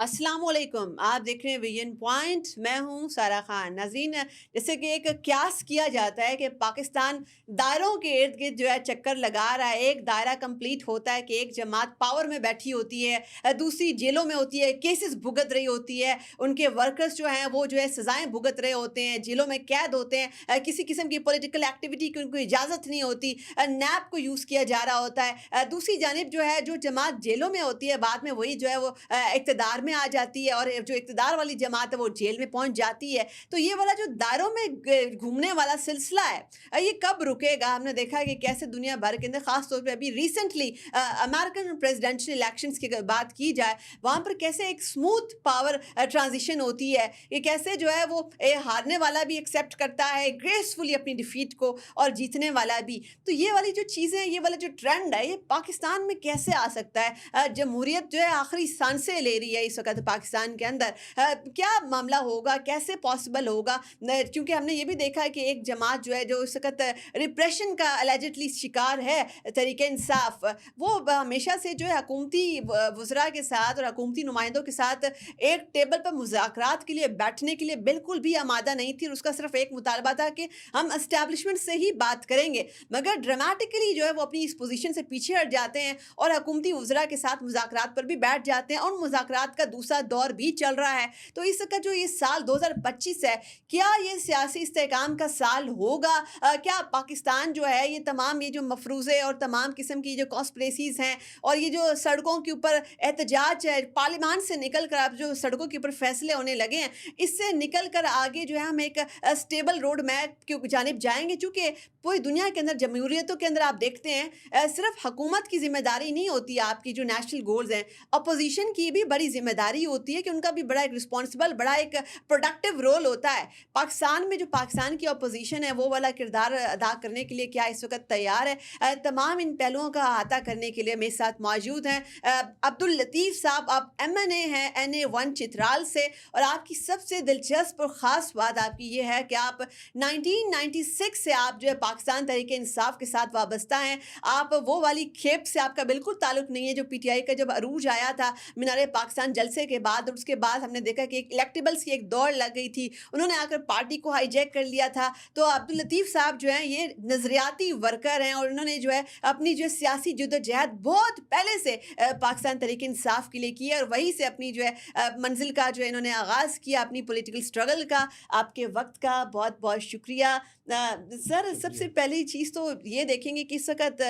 अस्सलाम वालेकुम। आप देख रहे हैं विजन पॉइंट। मैं हूं सारा खान। नाज़रीन, जैसे कि एक क्यास किया जाता है कि पाकिस्तान दायरों के इर्द गिर्द जो है चक्कर लगा रहा है। एक दायरा कंप्लीट होता है कि एक जमात पावर में बैठी होती है, दूसरी जेलों में होती है, केसेस भुगत रही होती है, उनके वर्कर्स जो हैं वो जो है सजाएं भुगत रहे होते हैं, जेलों में कैद होते हैं, किसी किस्म की पॉलिटिकल एक्टिविटी की उनको इजाज़त नहीं होती, नैब को यूज़ किया जा रहा होता है। दूसरी जानिब जो है जो जमात जेलों में होती है, बाद में वही जो है वो इक़्तिदार में आ जाती है, और जो इक़्तिदार वाली जमात है वो जेल में पहुँच जाती है। तो ये वाला जो दायरों में ग घूमने वाला सिलसिला है, ये कब रुकेगा? हमने देखा है कि कैसे दुनिया भर के अंदर ख़ास तौर पे अभी रिसेंटली अमेरिकन प्रेसिडेंशियल इलेक्शंस की अगर बात की जाए, वहाँ पर कैसे एक स्मूथ पावर ट्रांज़िशन होती है। ये कैसे जो है वो हारने वाला भी एक्सेप्ट करता है ग्रेसफुली अपनी डिफीट को, और जीतने वाला भी। तो ये वाली जो चीज़ें हैं, ये वाला जो ट्रेंड है, ये पाकिस्तान में कैसे आ सकता है? जमहूरियत जो है आखिरी सांसें ले रही है इस वक़्त पाकिस्तान के अंदर। क्या मामला होगा? कैसे पॉसिबल होगा? न क्योंकि हमने ये भी देखा है कि एक जमात जो है जो इस वक़्त रिप्रेशन का एलिजिडली शिकार है, तहरीक-ए-इंसाफ, वो हमेशा से जो है हुकूमती वज़रा के साथ और हुकूमती नुमाइंदों के साथ एक टेबल पर मुज़ाकरात के लिए बैठने के लिए बिल्कुल भी आमादा नहीं थी, और उसका सिर्फ़ एक मुतालबा था कि हम एस्टेब्लिशमेंट से ही बात करेंगे। मगर ड्रामेटिकली जो है वो अपनी इस पोज़ीशन से पीछे हट जाते हैं और हुकूमती वज़रा के साथ मुज़ाकरात पर भी बैठ जाते हैं, और मुज़ाकरात का दूसरा दौर भी चल रहा है। तो इसका जो ये साल 2025 है, क्या ये सियासी इस्तेहकाम का साल होगा? क्या पाकिस्तान जो है ये तमाम ये जो मफरूज़े और तमाम किस्म की जो कॉन्स्पिरेसीज़ हैं, और ये जो सड़कों के ऊपर एहतजाज है, पार्लियामान से निकल कर अब जो सड़कों के ऊपर फैसले होने लगे हैं, इससे निकल कर आगे जो है हम एक स्टेबल रोड मैप की जानिब जाएँगे? चूँकि पूरी दुनिया के अंदर जमहूरियतों के अंदर आप देखते हैं, सिर्फ़ हुकूमत की ज़िम्मेदारी नहीं होती है आपकी जो नेशनल गोल्स हैं, अपोज़िशन की भी बड़ी ज़िम्मेदारी होती है कि उनका भी बड़ा एक रिस्पॉन्सिबल, बड़ा एक प्रोडक्टिव रोल होता है। पाकिस्तान में जो पाकिस्तान की अपोज़िशन है, वो वाला किरदार अदा करने के लिए क्या इस वक़्त तैयार है? तमाम इन पहलुओं का अहाता करने के लिए मेरे साथ मौजूद हैं अब्दुल लतीफ़ साहब। आप एमएनए हैं, NA1 चित्राल से, और आपकी सबसे दिलचस्प और ख़ास बात आपकी ये है कि आप 1996 से आप जो है पाकिस्तान तहरीक-ए-इंसाफ के साथ वाबस्ता हैं। आप वो वाली खेप से आपका बिल्कुल ताल्लुक़ नहीं है जो पीटीआई का जब अरूज आया था मीनार-ए-पाकिस्तान जलसे के बाद, और उसके बाद हमने देखा कि एक इलेक्टेबल्स की एक दौड़ लग गई थी। उन्होंने आकर पार्टी को हाईजैक कर लिया था। तो अब्दुल लतीफ़ साहब जो हैं ये नज़रियाती वर्कर हैं, और उन्होंने जो है अपनी जो सियासी जद्दोजहद बहुत पहले से पाकिस्तान तहरीक-ए-इंसाफ के लिए की है, और वहीं से अपनी जो है मंज़िल का जो है इन्होंने आगाज़ किया अपनी पॉलिटिकल स्ट्रगल का। आपके वक़्त का बहुत-बहुत शुक्रिया। सर, सबसे शुक्रिया। पहली चीज़ तो ये देखेंगे कि इस वक़्त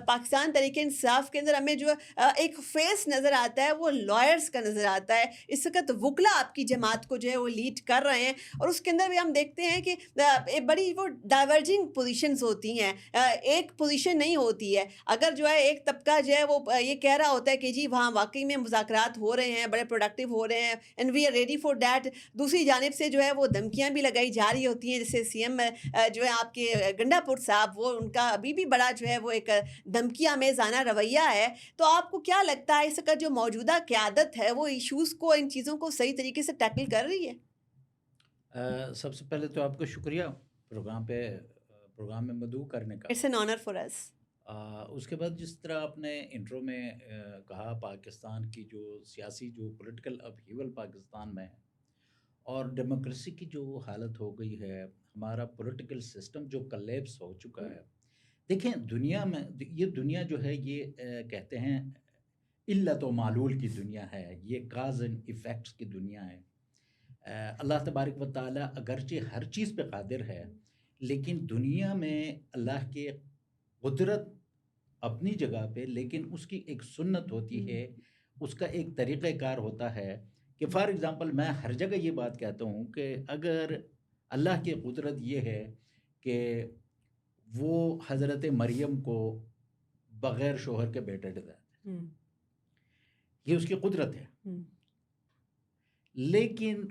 पाकिस्तान तहरीक-ए-इंसाफ के अंदर हमें जो एक फ़ेस नज़र आता है वो लॉयर्स का नज़र आता है। इस वक़्त वुकला आपकी जमात को जो है वो लीड कर रहे हैं, और उसके अंदर भी हम देखते हैं कि एक बड़ी वो डाइवर्जिंग पोज़ीशंस होती हैं। एक पोज़ीशन नहीं होती है। अगर जो है एक तबका जो है वो ये कह रहा होता है कि जी वहाँ वाक़ई में मुज़ाकरात हो रहे हैं, बड़े प्रोडक्टिव हो रहे हैं, and we are ready for that. दूसरी जानिब से जो है वो धमकियाँ भी लगाई जा रही होती हैं, जैसे सीएम जो है आपके गंडापुर साहब, वो उनका अभी भी बड़ा जो है वो एक धमकी आमेज़ाना रवैया है। तो आपको क्या लगता है इसका जो मौजूदा क़यादत है वो इश्यूज़ को, इन चीज़ों को सही तरीके से टैकल कर रही है? सबसे पहले तो आपको शुक्रिया प्रोग्राम में मदऊ करने का। It's an honour for us. उसके बाद जिस तरह आपने इंट्रो में कहा पाकिस्तान की जो सियासी जो पॉलिटिकल अपहीवल पाकिस्तान में है और डेमोक्रेसी की जो हालत हो गई है, हमारा पॉलिटिकल सिस्टम जो कोलैप्स हो चुका है। देखें दुनिया में ये दुनिया जो है ये कहते हैं इल्लत व मालूल की दुनिया है, ये काज़ एंड इफ़ेक्ट्स की दुनिया है। अल्लाह तबारक व तआला अगरचे हर चीज़ पे कादिर है, लेकिन दुनिया में अल्लाह की कुदरत अपनी जगह पे, लेकिन उसकी एक सुन्नत होती है, हुँ। उसका एक तरीक़ेकार होता है कि फ़ॉर एग्ज़ाम्पल मैं हर जगह ये बात कहता हूँ कि अगर अल्लाह की कुदरत ये है कि वो हज़रत मरियम को बग़ैर शौहर के बेटा दे दें, हुँ, ये उसकी कुदरत है। हुँ, लेकिन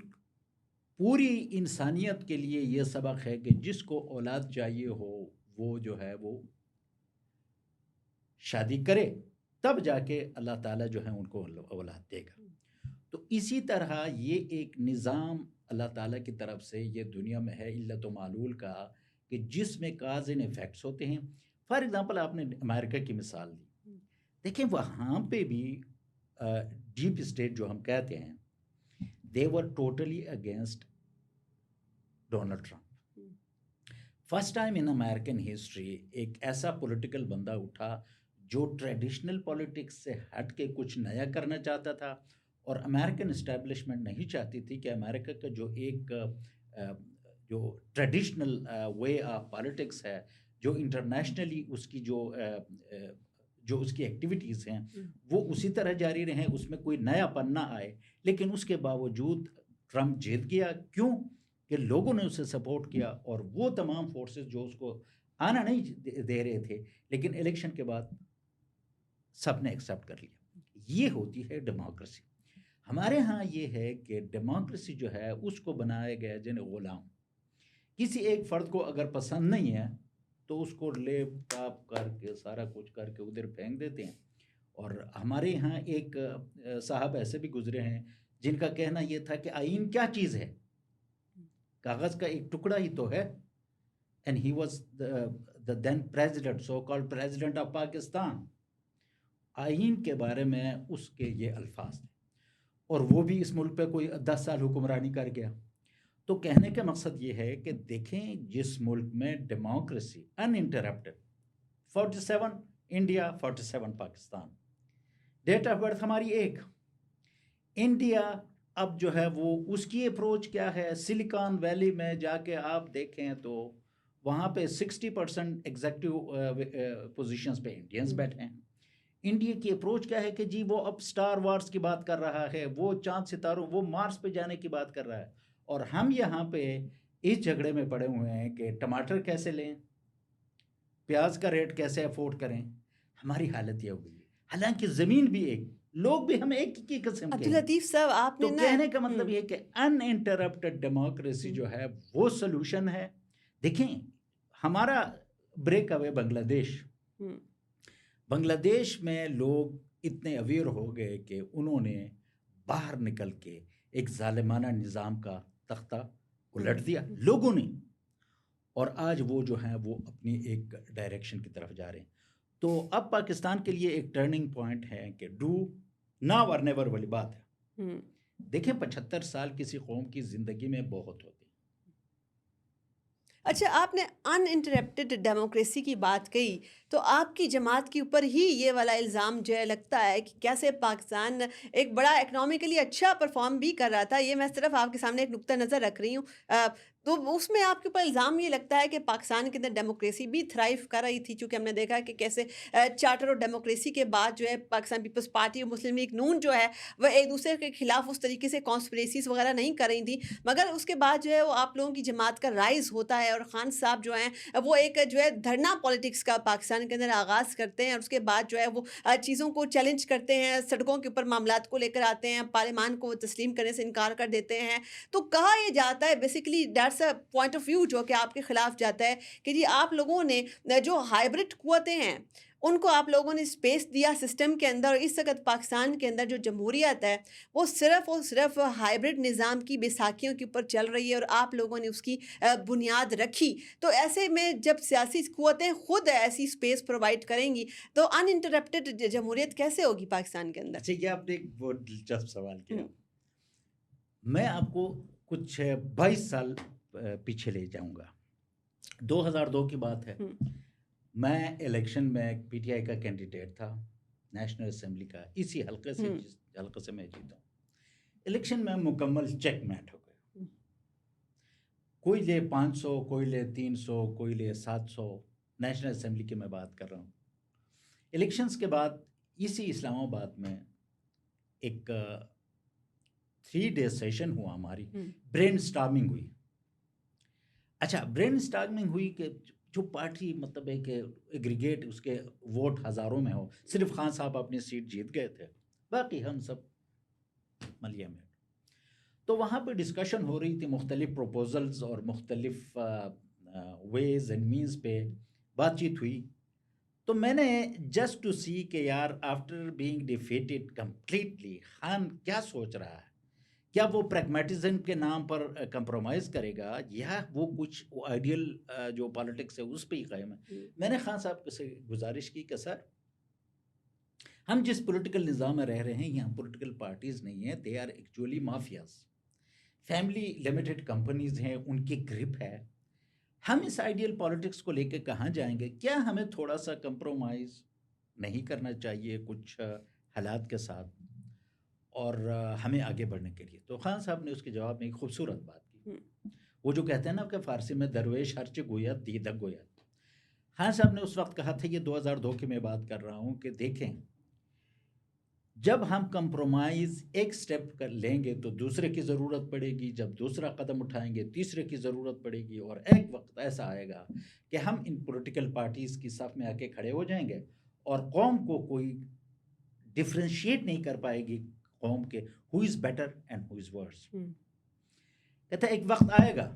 पूरी इंसानियत के लिए ये सबक है कि जिसको औलाद चाहिए हो, वो जो है वो शादी करे, तब जाके अल्लाह ताला जो है उनको औलाद देगा। तो इसी तरह ये एक निज़ाम अल्लाह ताला की तरफ से ये दुनिया में है इल्लत व मालूल का, कि जिसमें काज़ एंड इफ़ेक्ट्स होते हैं। फ़ॉर एग्ज़ाम्पल आपने अमेरिका की मिसाल दी। हुँ, देखिए वहाँ पे भी अ, डीप स्टेट जो हम कहते हैं, they were totally against Donald Trump. First time in American history एक ऐसा पॉलिटिकल बंदा उठा जो ट्रेडिशनल पॉलिटिक्स से हट के कुछ नया करना चाहता था, और अमेरिकन इस्टेब्लिशमेंट नहीं चाहती थी कि अमेरिका का जो एक जो ट्रेडिशनल वे ऑफ पॉलिटिक्स है, जो इंटरनेशनली उसकी जो उसकी एक्टिविटीज़ हैं वो उसी तरह जारी रहें, उसमें कोई नयापन ना आए। लेकिन उसके बावजूद ट्रम्प जीत गया। क्यों? कि लोगों ने उसे सपोर्ट किया, और वो तमाम फोर्सेस जो उसको आना नहीं दे रहे थे, लेकिन इलेक्शन के बाद सब ने एक्सेप्ट कर लिया। ये होती है डेमोक्रेसी। हमारे यहाँ ये है कि डेमोक्रेसी जो है उसको बनाया गया जिन्हें गुलाम। किसी एक फ़र्द को अगर पसंद नहीं है तो उसको ले टाप करके सारा कुछ करके उधर फेंक देते हैं। और हमारे यहाँ एक साहब ऐसे भी गुजरे हैं जिनका कहना ये था कि आईन क्या चीज़ है, कागज़ का एक टुकड़ा ही तो है। And he was the then president, so called president of Pakistan. आईन के बारे में उसके ये अल्फाज थे, और वो भी इस मुल्क पे कोई 10 साल हुक्मरानी कर गया। तो कहने का मकसद ये है कि देखें, जिस मुल्क में democracy uninterrupted, 47 India, 47 Pakistan, date of birth हमारी एक। इंडिया अब जो है वो उसकी अप्रोच क्या है, सिलिकॉन वैली में जाके आप देखें तो वहाँ पे 60% एग्जेक्टिव पोजीशंस पे इंडियंस बैठे हैं। इंडिया की अप्रोच क्या है कि जी वो अब स्टार वार्स की बात कर रहा है, वो चांद सितारों, वो मार्स पे जाने की बात कर रहा है, और हम यहाँ पे इस झगड़े में पड़े हुए हैं कि टमाटर कैसे लें, प्याज का रेट कैसे अफोर्ड करें। हमारी हालत ये हो गई है, हालांकि ज़मीन भी एक, लोग भी हम एक की किस्म के अब्दुल हैं। लतीफ़ साहब, आपने तो ना कहने का मतलब ये है कि अनइंटरप्टेड डेमोक्रेसी जो है वो सोल्यूशन है। देखें, हमारा ब्रेक अवे बांग्लादेश में लोग इतने अवेयर हो गए कि उन्होंने बाहर निकल के एक जालिमाना निज़ाम का तख्ता उलट दिया लोगों ने, और आज वो जो हैं वो अपनी एक डायरेक्शन की तरफ जा रहे हैं। तो अब पाकिस्तान के लिए एक टर्निंग पॉइंट है कि डू नाउ और नेवर वाली बात है। देखें, 75 साल किसी कौम की ज़िंदगी में बहुत होती है। अच्छा, आपने अनइंटरप्टेड डेमोक्रेसी की बात कही, तो आपकी जमात के ऊपर ही ये वाला इल्ज़ाम जो है लगता है कि कैसे पाकिस्तान एक बड़ा इकोनॉमिकली अच्छा परफॉर्म भी कर रहा था। ये मैं सिर्फ आपके सामने एक नुक्ता नज़र रख रही हूँ। तो उसमें आपके ऊपर इल्ज़ाम ये लगता है कि पाकिस्तान के अंदर डेमोक्रेसी भी थ्राइव कर रही थी, चूँकि हमने देखा कि कैसे चार्टर और डेमोक्रेसी के बाद जो है पाकिस्तान पीपल्स पार्टी और मुस्लिम लीग नून जो है वह एक दूसरे के खिलाफ उस तरीके से कॉन्स्पिरेसीज़ वगैरह नहीं कर रही थी। मगर उसके बाद जो है वो आप लोगों की जमात का राइज़ होता है, और खान साहब जो हैं वो एक जो है धरना पॉलिटिक्स का पाकिस्तान के अंदर आगाज़ करते हैं, और उसके बाद जो है वो चीज़ों को चैलेंज करते हैं, सड़कों के ऊपर मामलात को लेकर आते हैं, पार्लियामान को तस्लीम करने से इनकार कर देते हैं। तो कहा ये जाता है, basically that's a point of view जो कि आपके खिलाफ जाता है कि जी आप लोगों ने जो हाइब्रिड कुव्वतें हैं उनको आप लोगों ने स्पेस दिया सिस्टम के अंदर, और इस वक्त पाकिस्तान के अंदर जो जमहूरियत है वो सिर्फ़ और सिर्फ हाइब्रिड निज़ाम की बैसाखियों के ऊपर चल रही है, और आप लोगों ने उसकी बुनियाद रखी। तो ऐसे में जब सियासी कुव्वतें खुद ऐसी स्पेस प्रोवाइड करेंगी तो अनइंटरप्टेड जमहूरियत कैसे होगी पाकिस्तान के अंदर? अच्छा, ये आपने एक बहुत दिलचस्प सवाल किया। हुँ, मैं आपको कुछ 22 साल पीछे ले जाऊंगा। 2002 की बात है। हुँ, मैं इलेक्शन में पीटीआई का कैंडिडेट था, नेशनल असेंबली का, इसी हल्के से, हुँ, जिस हल्के से मैं जीता हूँ। इलेक्शन में मुकम्मल चेकमेट हो गए। हुँ, कोई ले 500, कोई ले 300, कोई ले 700। नेशनल असेंबली की मैं बात कर रहा हूँ। इलेक्शंस के बाद इसी इस्लामाबाद में एक 3 डे सेशन हुआ हमारी, हुँ, ब्रेन स्टॉर्मिंग हुई। अच्छा, ब्रेन स्टॉर्मिंग हुई कि जो पार्टी मतलब एक एग्रीगेट उसके वोट हज़ारों में हो, सिर्फ खान साहब अपनी सीट जीत गए थे, बाकी हम सब मलिया में। तो वहाँ पे डिस्कशन हो रही थी, मुख्तलिफ प्रपोजल्स और मुख्तलिफ वेज एंड मीन्स पे बातचीत हुई। तो मैंने जस्ट टू सी कि यार after being defeated completely, Khan क्या सोच रहा है, क्या वो प्रैग्मेटिज्म के नाम पर कंप्रोमाइज़ करेगा, या वो कुछ आइडियल जो पॉलिटिक्स है उस पे ही कायम है। मैंने खान साहब से गुजारिश की कि सर, हम जिस पॉलिटिकल निज़ाम में रह रहे हैं यहाँ पॉलिटिकल पार्टीज़ नहीं हैं, they are actually mafias. Family limited companies ہیں، ان کی گرپ ہے. ہم اس آئیڈیل پالیٹکس کو لے کے کہاں جائیں گے؟ کیا ہمیں تھوڑا سا کمپرومائز نہیں کرنا چاہیے کچھ حالات کے ساتھ اور ہمیں آگے بڑھنے کے لیے؟ تو خان صاحب نے اس کے جواب میں ایک خوبصورت بات کی. وہ جو کہتے ہیں نا کہ فارسی میں درویش ہرچ گویت دیدک گویت. خان صاحب نے اس وقت کہا تھا، یہ 2002 کی میں بات کر رہا ہوں، کہ دیکھیں جب ہم کمپرومائز ایک سٹیپ کر لیں گے تو دوسرے کی ضرورت پڑے گی، جب دوسرا قدم اٹھائیں گے تیسرے کی ضرورت پڑے گی، اور ایک وقت ایسا آئے گا کہ ہم ان پولیٹیکل پارٹیز کی صف میں آ کے کھڑے ہو جائیں گے اور قوم کو کوئی ڈفرینشیٹ نہیں کر پائے گی قوم کے ہو از بیٹر اینڈ ہو از ورس. کہتا ہے ایک وقت آئے گا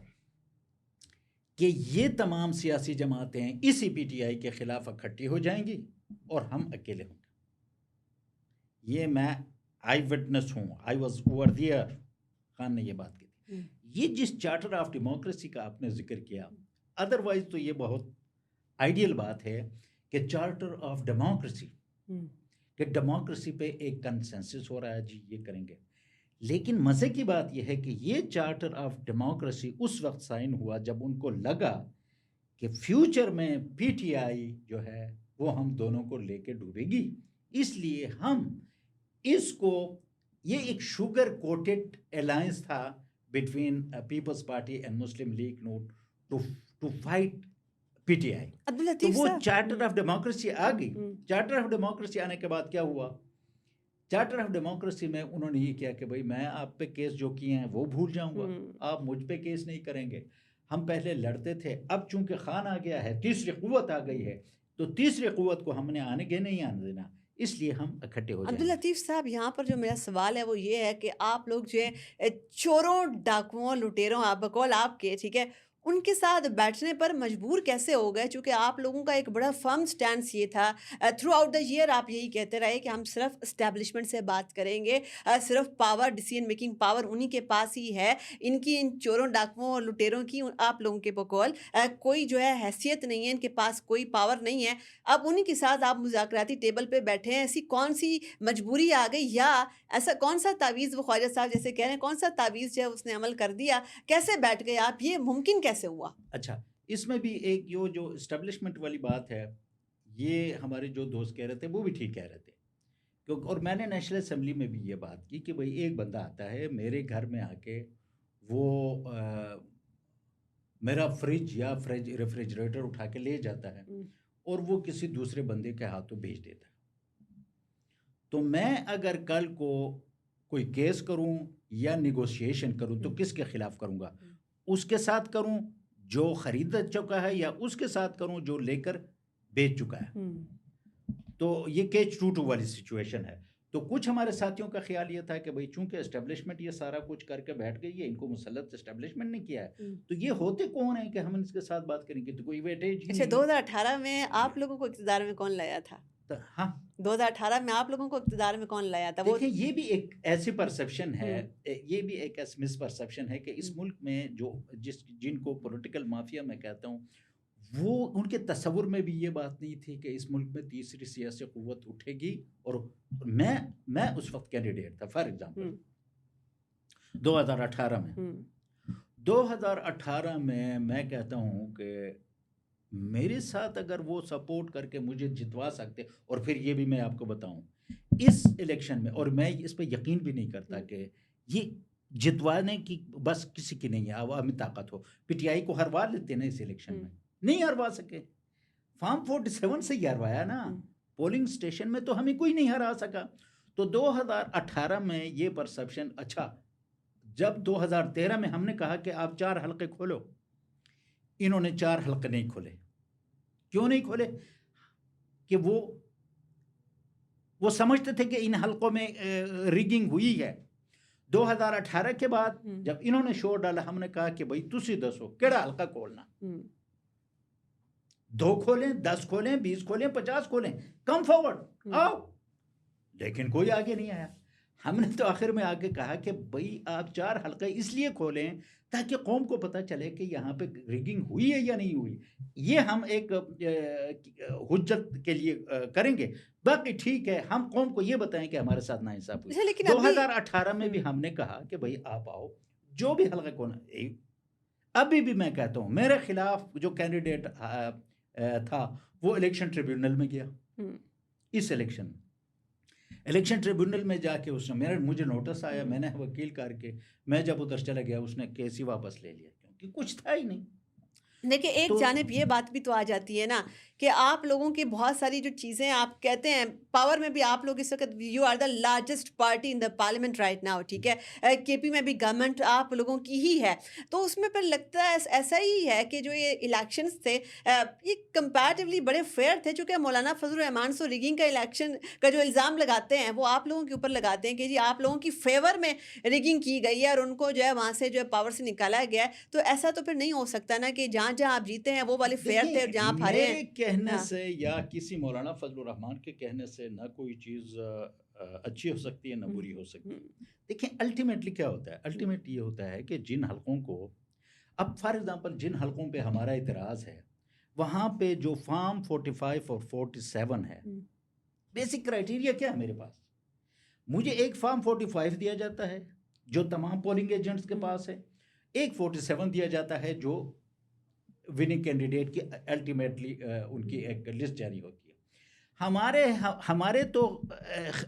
کہ یہ تمام سیاسی جماعتیں اسی پی ٹی آئی کے خلاف اکٹھی ہو جائیں گی اور ہم اکیلے ہوں گے. یہ میں آئی وٹنس ہوں، I was over there. Khan نے یہ بات کی تھی. یہ جس چارٹر آف ڈیموکریسی کا آپ نے ذکر کیا، ادروائز تو یہ بہت آئیڈیل بات ہے کہ چارٹر آف ڈیموکریسی، کہ ڈیموکریسی پہ ایک کنسنسس ہو رہا ہے، جی یہ کریں گے. لیکن مزے کی بات یہ ہے کہ یہ چارٹر آف ڈیموکریسی اس وقت سائن ہوا جب ان کو لگا کہ فیوچر میں پی ٹی آئی جو ہے وہ ہم دونوں کو لے کے ڈوبے گی. اس لیے ہم اس کو، یہ ایک شوگر کوٹڈ الائنس تھا between Peoples Party and Muslim League not to fight P T I. تو وہ چارٹر آف ڈیموکریسی آ گئی. چارٹر آف ڈیموکریسی آنے کے بعد کیا ہوا؟ چارٹر آف ڈیموکریسی میں انہوں نے یہ کیا کہ بھائی میں آپ پہ کیس جو کیے ہیں وہ بھول جاؤں گا، آپ مجھ پہ کیس نہیں کریں گے. ہم پہلے لڑتے تھے، اب چونکہ خان آ گیا ہے، تیسری قوت آ گئی ہے، تو تیسری قوت کو ہم نے نہیں آنے دینا، اس لیے ہم اکٹھے ہو جائیں. عبداللطیف صاحب، یہاں پر جو میرا سوال ہے وہ یہ ہے کہ آپ لوگ جو ہے چوروں، ڈاکوؤں، لٹیروں، آپ بقول آپ کے، ٹھیک ہے، ان کے ساتھ بیٹھنے پر مجبور کیسے ہو گئے؟ چونکہ آپ لوگوں کا ایک بڑا فرم سٹینس یہ تھا، تھرو آؤٹ دا ایئر آپ یہی کہتے رہے کہ ہم صرف اسٹیبلشمنٹ سے بات کریں گے، صرف پاور، ڈیسیژن میکنگ پاور انہی کے پاس ہی ہے، ان چوروں، ڈاکوؤں اور لٹیروں کی آپ لوگوں کے بقول کوئی جو ہے حیثیت نہیں ہے، ان کے پاس کوئی پاور نہیں ہے. اب انہی کے ساتھ آپ مذاکراتی ٹیبل پہ بیٹھے ہیں. ایسی کون سی مجبوری آ گئی، یا ایسا کون سا تعویذ، وہ خواجہ صاحب جیسے کہہ رہے ہیں، کون سا تعویذ جو ہے اس نے عمل کر دیا؟ کیسے بیٹھ گئے آپ؟ یہ ممکن کیسے ہوا؟ اچھا، اس میں بھی ایک جو اسٹیبلشمنٹ والی بات ہے، یہ ہمارے جو دوست کہہ رہے تھے وہ بھی ٹھیک کہہ رہے تھے. اور میں نے نیشنل اسمبلی میں بھی یہ بات کی کہ بھئی ایک بندہ آتا ہے میرے گھر میں آ کے، وہ میرا فریج یا ریفریجریٹر اٹھا کے لے جاتا ہے اور وہ کسی دوسرے بندے کے ہاتھوں بھیج دیتا ہے. تو میں اگر کل کو کوئی کیس کروں یا نیگوشیشن کروں تو کس کے خلاف کروں گا؟ اس کے ساتھ کروں جو خرید چکا ہے، یا اس کے ساتھ کروں جو لے کر بیچ چکا ہے؟ تو یہ کیچ 2 والی سچویشن ہے. تو کچھ ہمارے ساتھیوں کا خیال یہ تھا کہ بھئی چونکہ اسٹیبلشمنٹ یہ سارا کچھ کر کے بیٹھ گئی ہے، ان کو مسلط اسٹیبلشمنٹ نے کیا ہے، تو یہ ہوتے کون ہیں کہ ہم اس کے ساتھ بات کریں گے؟ تو کوئی ویٹیج ہی اچھا، نہیں. 2018 میں آپ لوگوں کو اقتدار میں کون لایا تھا؟ ہاں، 2018 میں آپ لوگوں کو اقتدار میں کون لایا تھا؟ وہ دیکھیں یہ بھی ایک ایسی پرسیپشن ہے، یہ بھی ایک ایسی مس پرسیپشن ہے کہ اس ملک میں جو جن کو پولیٹیکل مافیا میں کہتا ہوں، وہ ان کے تصور میں بھی یہ بات نہیں تھی کہ اس ملک میں تیسری سیاسی قوت اٹھے گی. اور میں اس وقت کینڈیڈیٹ تھا، فار ایگزامپل 2018 میں میں کہتا ہوں کہ میرے ساتھ اگر وہ سپورٹ کر کے مجھے جتوا سکتے، اور پھر یہ بھی میں آپ کو بتاؤں اس الیکشن میں، اور میں اس پہ یقین بھی نہیں کرتا کہ یہ جتوانے کی بس کسی کی نہیں ہے، عوامی طاقت ہو. پی ٹی آئی کو ہروا لیتے نا اس الیکشن میں، نہیں ہروا سکے. فارم 47 سے ہی ہروایا نا، پولنگ سٹیشن میں تو ہمیں کوئی نہیں ہرا سکا. تو 2018 میں یہ پرسپشن، اچھا جب 2013 میں ہم نے کہا کہ آپ 4 حلقے کھولو، انہوں نے 4 حلقے نہیں کھولے. کیوں نہیں کھولے؟ کہ وہ سمجھتے تھے کہ ان حلقوں میں ریگنگ ہوئی ہے. 2018 کے بعد جب انہوں نے شور ڈالا، ہم نے کہا کہ بھئی تسی دسو کیڑا حلقہ کھولنا، 2 کھولیں، 10 کھولیں، 20 کھولیں، 50 کھولیں، کم فارورڈ آؤ. لیکن کوئی آگے نہیں آیا. ہم نے تو آخر میں آگے کہا کہ بھئی آپ 4 حلقے اس لیے کھولیں تاکہ قوم کو پتہ چلے کہ یہاں پہ ریگنگ ہوئی ہے یا نہیں ہوئی. یہ ہم ایک حجت کے لیے کریں گے. باقی ٹھیک ہے، ہم قوم کو یہ بتائیں کہ ہمارے ساتھ ناانصافی ہوئی. 2018 میں بھی ہم نے کہا کہ بھئی آپ آؤ، جو بھی حلقہ کون ابھی بھی میں کہتا ہوں میرے خلاف جو کینڈیڈیٹ تھا وہ الیکشن ٹریبیونل میں گیا. اس الیکشن ٹریبیونل میں جا کے اس نے مجھے نوٹس آیا, میں نے وکیل کر کے میں جب ادھر چلا گیا اس نے کیس ہی واپس لے لیا کیونکہ کچھ تھا ہی نہیں. دیکھیں ایک جانب یہ بات بھی تو آ جاتی ہے نا کہ آپ لوگوں کی بہت ساری جو چیزیں آپ کہتے ہیں پاور میں بھی آپ لوگ اس وقت you are the largest party in the parliament right now, ٹھیک ہے, کے پی میں بھی گورنمنٹ آپ لوگوں کی ہی ہے, تو اس میں پھر لگتا ہے ایسا ہی ہے کہ جو یہ الیکشنز تھے یہ کمپیریٹیولی بڑے فیئر تھے, چونکہ مولانا فضل الرحمان سو ریگنگ کا الیکشن کا جو الزام لگاتے ہیں وہ آپ لوگوں کے اوپر لگاتے ہیں کہ جی آپ لوگوں کی فیور میں ریگنگ کی گئی ہے اور ان کو جو ہے وہاں سے جو ہے پاور سے نکالا گیا ہے. تو ایسا تو پھر نہیں ہو سکتا نا کہ جہاں جہاں آپ جیتے ہیں وہ والے فیئر تھے اور جہاں آپ ہارے ہیں. میرے کہنے سے یا کسی مولانا فضل الرحمان کے کہنے سے نہ کوئی چیز اچھی ہو سکتی ہے نہ بری ہو سکتی ہے. دیکھیں الٹیمیٹلی کیا ہوتا ہے, الٹیمیٹلی یہ ہوتا ہے کہ جن حلقوں کو اب فار ایگزامپل جن حلقوں پہ ہمارا اعتراض ہے وہاں پہ جو فارم 45 اور 47 ہے, بیسک کرائیٹیریا کیا ہے میرے پاس, مجھے ایک فارم 45 دیا جاتا ہے جو تمام پولنگ ایجنٹس کے پاس ہے, ایک 47 دیا جاتا ہے جو وننگ کینڈیڈیٹ کی الٹیمیٹلی ان کی ایک لسٹ جاری ہوتی ہے. ہمارے تو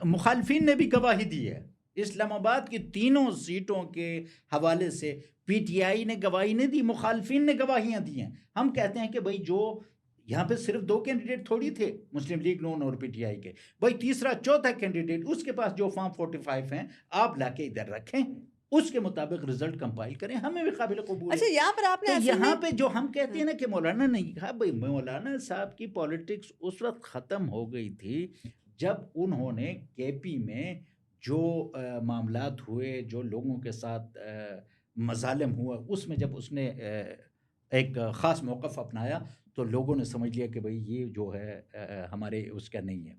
مخالفین نے بھی گواہی دی ہے, اسلام آباد کی تینوں سیٹوں کے حوالے سے پی ٹی آئی نے گواہی نہیں دی, مخالفین نے گواہیاں دی ہیں. ہم کہتے ہیں کہ بھائی جو یہاں پہ صرف 2 کینڈیڈیٹ تھوڑی تھے مسلم لیگ نون اور پی ٹی آئی کے, بھائی تیسرا چوتھا کینڈیڈیٹ اس کے پاس جو فارم 45 ہیں آپ لا کے ادھر رکھیں, اس کے مطابق رزلٹ کمپائل کریں, ہمیں بھی قابل قبول ہے. اچھا یہاں پر آپ نے تو یہاں پہ جو ہم کہتے ہیں نا کہ مولانا نہیں کہا, بھائی مولانا صاحب کی پالیٹکس اس وقت ختم ہو گئی تھی جب انہوں نے کے پی میں جو معاملات ہوئے, جو لوگوں کے ساتھ مظالم ہوا, اس میں جب اس نے ایک خاص موقف اپنایا تو لوگوں نے سمجھ لیا کہ بھئی یہ جو ہے ہمارے اس کا نہیں ہے.